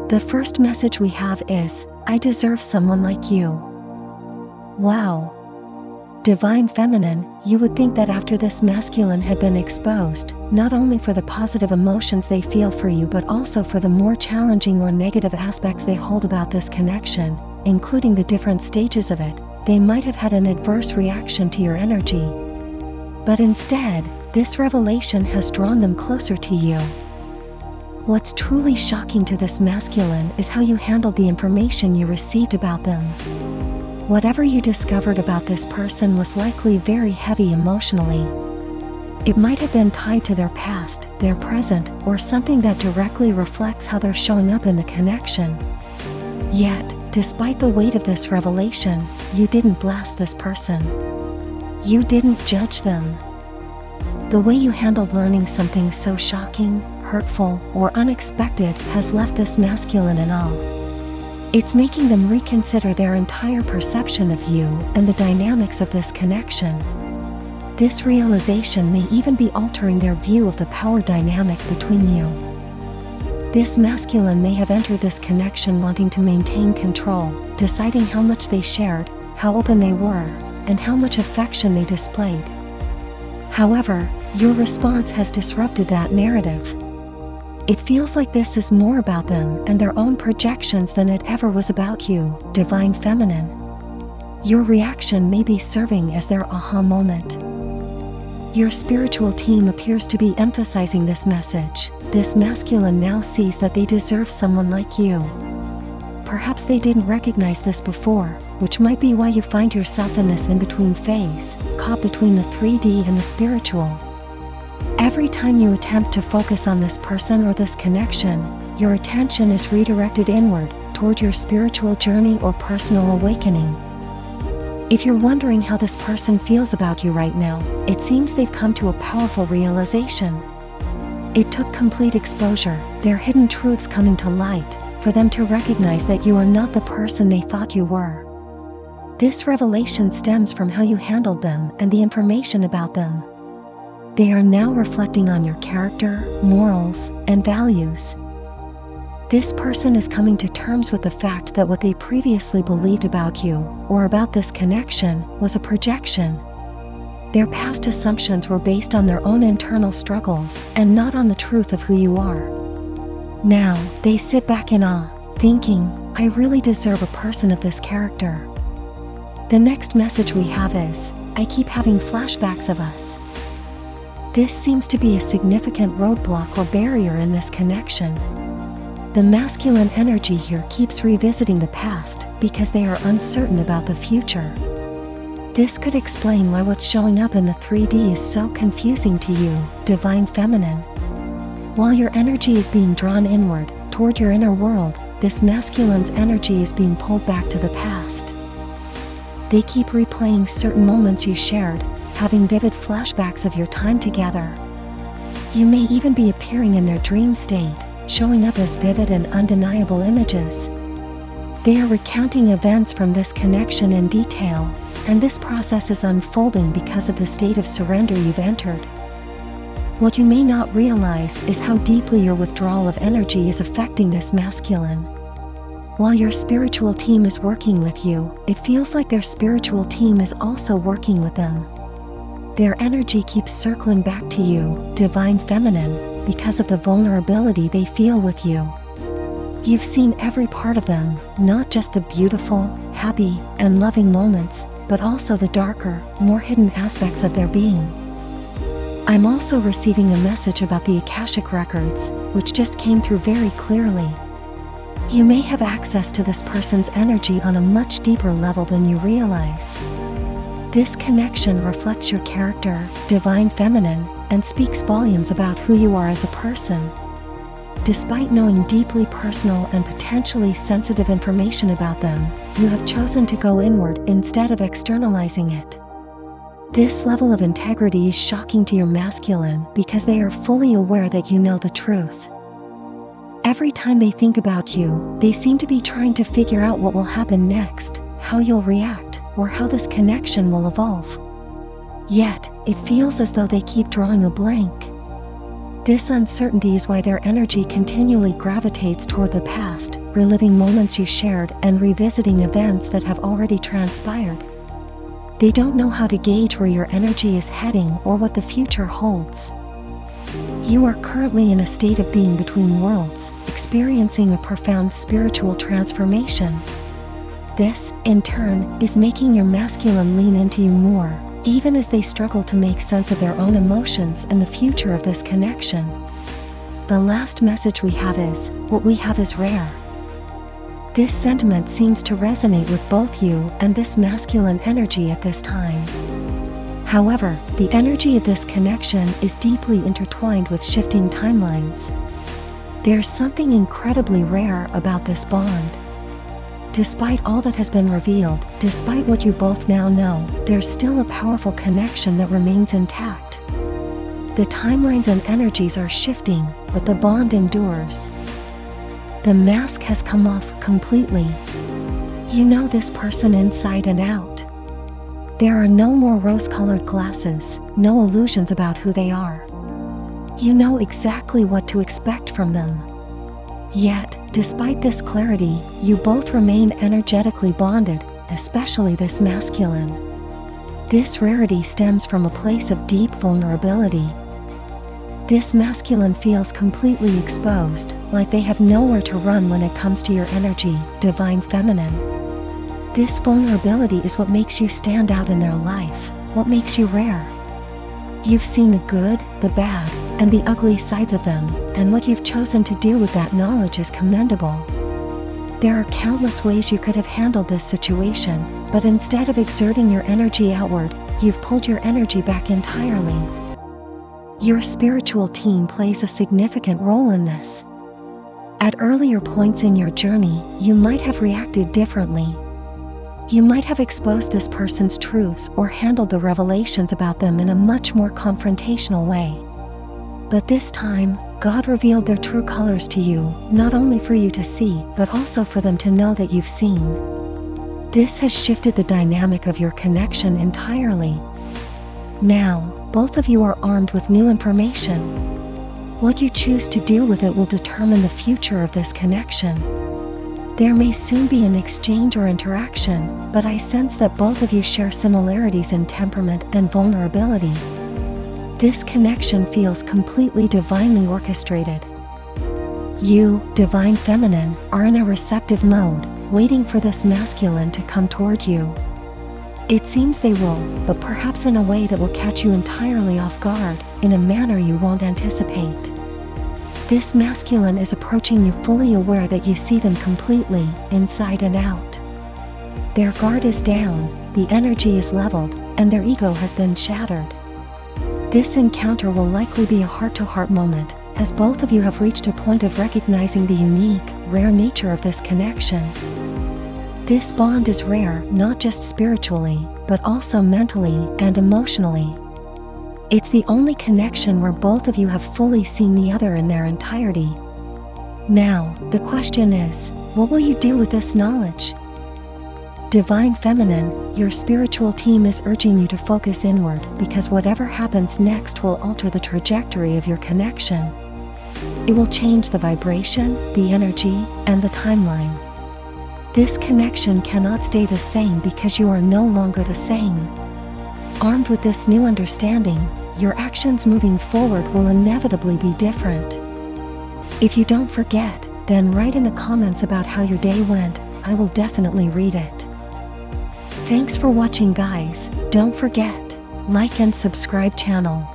The first message we have is, I deserve someone like you. Wow. Divine Feminine, you would think that after this masculine had been exposed, not only for the positive emotions they feel for you but also for the more challenging or negative aspects they hold about this connection, including the different stages of it, they might have had an adverse reaction to your energy. But instead, this revelation has drawn them closer to you. What's truly shocking to this masculine is how you handled the information you received about them. Whatever you discovered about this person was likely very heavy emotionally. It might have been tied to their past, their present, or something that directly reflects how they're showing up in the connection. Yet, despite the weight of this revelation, you didn't blast this person. You didn't judge them. The way you handled learning something so shocking, hurtful, or unexpected has left this masculine in awe. It's making them reconsider their entire perception of you and the dynamics of this connection. This realization may even be altering their view of the power dynamic between you. This masculine may have entered this connection wanting to maintain control, deciding how much they shared, how open they were, and how much affection they displayed. However, your response has disrupted that narrative. It feels like this is more about them and their own projections than it ever was about you, Divine Feminine. Your reaction may be serving as their aha moment. Your spiritual team appears to be emphasizing this message. This masculine now sees that they deserve someone like you. Perhaps they didn't recognize this before, which might be why you find yourself in this in-between phase, caught between the 3D and the spiritual. Every time you attempt to focus on this person or this connection, your attention is redirected inward, toward your spiritual journey or personal awakening. If you're wondering how this person feels about you right now, it seems they've come to a powerful realization. It took complete exposure, their hidden truths coming to light, for them to recognize that you are not the person they thought you were. This revelation stems from how you handled them and the information about them. They are now reflecting on your character, morals, and values. This person is coming to terms with the fact that what they previously believed about you, or about this connection, was a projection. Their past assumptions were based on their own internal struggles, and not on the truth of who you are. Now, they sit back in awe, thinking, I really deserve a person of this character. The next message we have is, I keep having flashbacks of us. This seems to be a significant roadblock or barrier in this connection. The masculine energy here keeps revisiting the past because they are uncertain about the future. This could explain why what's showing up in the 3D is so confusing to you, Divine Feminine. While your energy is being drawn inward, toward your inner world, this masculine's energy is being pulled back to the past. They keep replaying certain moments you shared, having vivid flashbacks of your time together. You may even be appearing in their dream state, showing up as vivid and undeniable images. They are recounting events from this connection in detail, and this process is unfolding because of the state of surrender you've entered. What you may not realize is how deeply your withdrawal of energy is affecting this masculine. While your spiritual team is working with you, it feels like their spiritual team is also working with them. Their energy keeps circling back to you, Divine Feminine, because of the vulnerability they feel with you. You've seen every part of them, not just the beautiful, happy, and loving moments, but also the darker, more hidden aspects of their being. I'm also receiving a message about the Akashic Records, which just came through very clearly. You may have access to this person's energy on a much deeper level than you realize. This connection reflects your character, Divine Feminine, and speaks volumes about who you are as a person. Despite knowing deeply personal and potentially sensitive information about them, you have chosen to go inward instead of externalizing it. This level of integrity is shocking to your masculine because they are fully aware that you know the truth. Every time they think about you, they seem to be trying to figure out what will happen next, how you'll react, or how this connection will evolve. Yet, it feels as though they keep drawing a blank. This uncertainty is why their energy continually gravitates toward the past, reliving moments you shared and revisiting events that have already transpired. They don't know how to gauge where your energy is heading or what the future holds. You are currently in a state of being between worlds, experiencing a profound spiritual transformation. This, in turn, is making your masculine lean into you more, even as they struggle to make sense of their own emotions and the future of this connection. The last message we have is, what we have is rare. This sentiment seems to resonate with both you and this masculine energy at this time. However, the energy of this connection is deeply intertwined with shifting timelines. There's something incredibly rare about this bond. Despite all that has been revealed, despite what you both now know, there's still a powerful connection that remains intact. The timelines and energies are shifting, but the bond endures. The mask has come off completely. You know this person inside and out. There are no more rose-colored glasses, no illusions about who they are. You know exactly what to expect from them. Yet, despite this clarity, you both remain energetically bonded, especially this masculine. This rarity stems from a place of deep vulnerability. This masculine feels completely exposed, like they have nowhere to run when it comes to your energy, divine feminine. This vulnerability is what makes you stand out in their life, what makes you rare. You've seen the good, the bad, and the ugly sides of them, and what you've chosen to do with that knowledge is commendable. There are countless ways you could have handled this situation, but instead of exerting your energy outward, you've pulled your energy back entirely. Your spiritual team plays a significant role in this. At earlier points in your journey, you might have reacted differently. You might have exposed this person's truths or handled the revelations about them in a much more confrontational way. But this time, God revealed their true colors to you, not only for you to see, but also for them to know that you've seen. This has shifted the dynamic of your connection entirely. Now, both of you are armed with new information. What you choose to do with it will determine the future of this connection. There may soon be an exchange or interaction, but I sense that both of you share similarities in temperament and vulnerability. This connection feels completely divinely orchestrated. You, divine feminine, are in a receptive mode, waiting for this masculine to come toward you. It seems they will, but perhaps in a way that will catch you entirely off guard, in a manner you won't anticipate. This masculine is approaching you fully aware that you see them completely, inside and out. Their guard is down, the energy is leveled, and their ego has been shattered. This encounter will likely be a heart-to-heart moment, as both of you have reached a point of recognizing the unique, rare nature of this connection. This bond is rare not just spiritually, but also mentally and emotionally. It's the only connection where both of you have fully seen the other in their entirety. Now, the question is, what will you do with this knowledge? Divine Feminine, your spiritual team is urging you to focus inward because whatever happens next will alter the trajectory of your connection. It will change the vibration, the energy, and the timeline. This connection cannot stay the same because you are no longer the same. Armed with this new understanding, your actions moving forward will inevitably be different. If you don't forget, then write in the comments about how your day went. I will definitely read it. Thanks for watching, guys. Don't forget, like and subscribe channel.